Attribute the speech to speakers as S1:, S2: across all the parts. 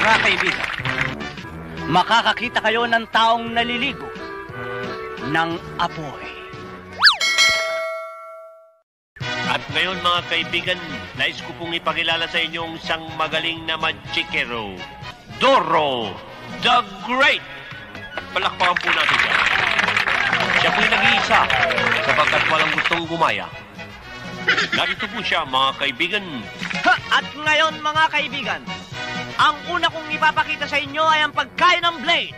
S1: Mga kaibigan, makakakita kayo ng taong naliligo ng apoy.
S2: At ngayon mga kaibigan, nais ko pong ipakilala sa inyo ang isang magaling na magikero, Doro the Great. Palakpakan po natin siya. Siya po'y nag-iisa sapagkat walang gustong gumaya. Narito po siya mga kaibigan.
S1: At ngayon mga kaibigan, ang una kong ipapakita sa inyo ay ang pagkain ng Blade.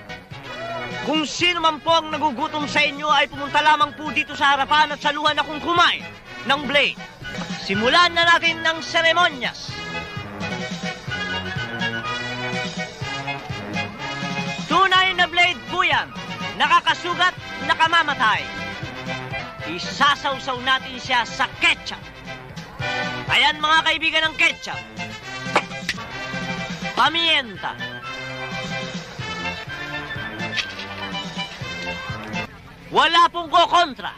S1: Kung sino man po ang nagugutom sa inyo ay pumunta lamang po dito sa harapan at saluhan akong kumain ng Blade. Simulan na natin ng seremonyas. Tunay na Blade po yan. Nakakasugat, nakamamatay. Isasawsaw natin siya sa ketchup. Ayan mga kaibigan ng ketchup. Pamienta. Wala pong kokontra.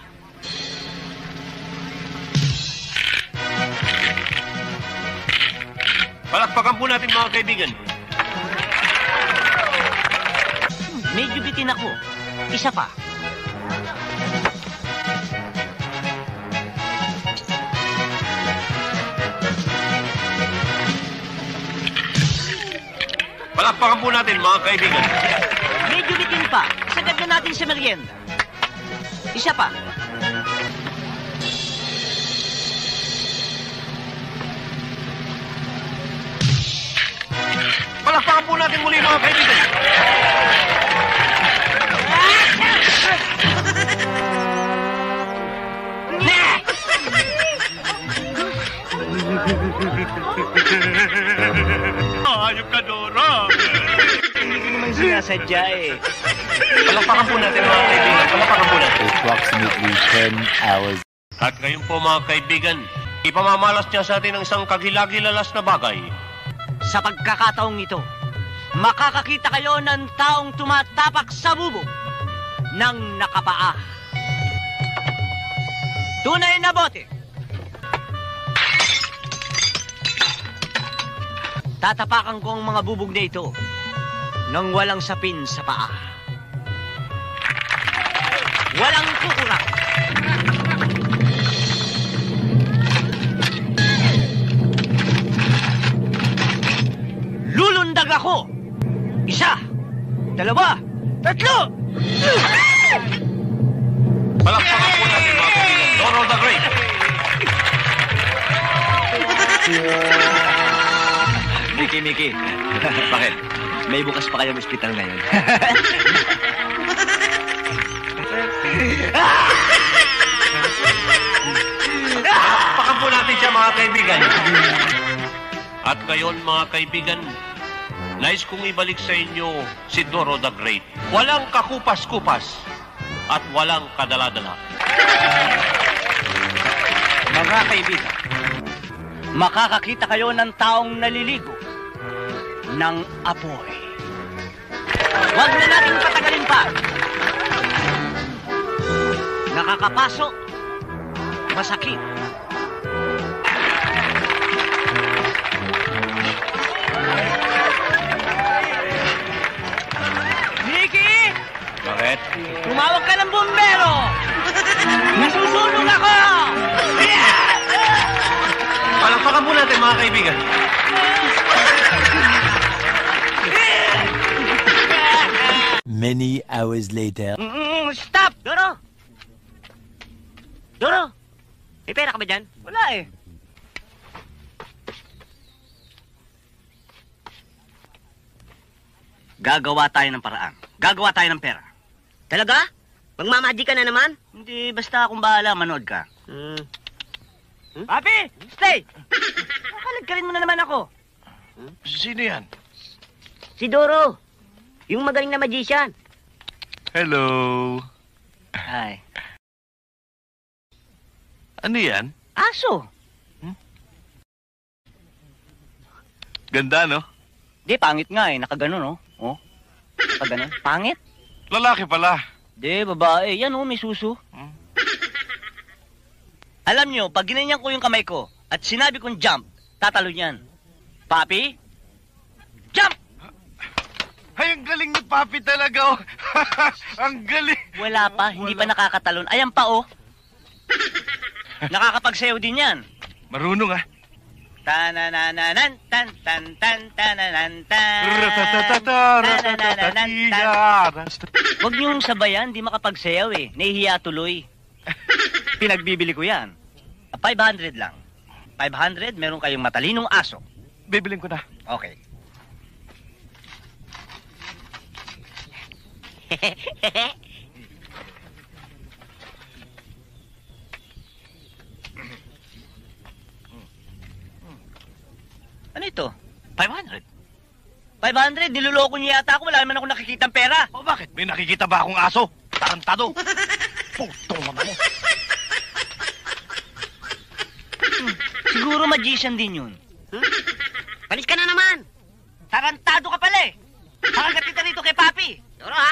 S2: Palakpakan po natin mga kaibigan.
S1: Medyo bitin ako. Isa pa.
S2: Palakpakan po natin mga kaibigan.
S1: Medyo bitin pa. Sagad na natin sa merienda. Isa pa.
S2: Palakpakan po natin muli mga kaibigan. Ayok ka, Dora.
S1: Hindi ko naman sinasadya eh.
S2: Palakpakan po natin mga kaibigan. Palakpakan po natin.
S3: Approximately 10 hours.
S2: At ngayon po mga kaibigan, ipamamalas niya sa atin ang isang kagilagilalas na bagay.
S1: Sa pagkakataong ito, makakakita kayo ng taong tumatapak sa bubong ng nakapaa. Tunay na bote. Tatapakan ko ang mga bubog na ito nang walang sapin sa paa. Walang kukurang. Lulundag ako! Isa! Dalawa! Tatlo!
S2: Palakpakan po natin mga kaibigan. Doro the Great.
S1: Miki. Bakit? May bukas pa kayong ospital ngayon.
S2: Palakpakan po natin siya mga kaibigan. At ngayon mga kaibigan, nais kong ibalik sa inyo si Doro the Great. Walang kakupas-kupas at walang kadaladala.
S1: Mga kaibigan, makakakita kayo ng taong naliligo ng apoy. Huwag na natin patagalin pa. Nakakapasok, masakit. Mickey!
S2: Bakit?
S1: Tumawag ka ng bumbero! Nasusunog ako!
S2: Palakpakan po natin mga kaibigan.
S3: Many hours later.
S1: Stop! Doro! Doro! May pera ka ba dyan? Wala eh. Gagawa tayo ng paraan. Gagawa tayo ng pera.
S4: Talaga? Magmamagic ka na naman?
S1: Hindi, basta akong bahala, manood ka. Papi! Stay! Kakalagkalin mo na naman ako.
S2: Sino yan?
S4: Si Doro. Yung magaling na magician.
S5: Hello.
S1: Ay.
S5: Ano yan?
S1: Aso!
S5: Ganda, no?
S1: Di, pangit nga eh. Nakaganon, no? Oh. Nakaganon. Pangit?
S5: Lalaki pala.
S1: Di, babae. Yan, oh, may suso. Alam nyo, pag ginanyan ko yung kamay ko at sinabi kong jump, tatalo niyan. Papi? Jump!
S5: Papi talaga, oh. Ang galing.
S1: Wala pa, hindi pa nakakatalon. Ayan pa, oh. Nakakapagsayaw din yan.
S5: Marunong, ah.
S1: Tananananan, tan tan tan tananan tan.
S5: Ratatatata, ratatatiya.
S1: Huwag niyong sabayan, di makapagsayaw eh. Nahihiya tuloy. Pinagbibili ko yan. 500 lang. 500, meron kayong matalinong aso.
S5: Bibiling ko na.
S1: Okay. Ano ito?
S5: 500.
S1: 500, niloloko niya yata ako. Wala naman ako nakikitang pera.
S5: O bakit? May nakikita ba akong aso? Tarantado. Putong mama mo.
S1: Siguro magician din yun.
S4: Palis ka na naman.
S1: Tarantado ka pala eh. Pakagat kita rito kay Papi.
S4: Doro, ha?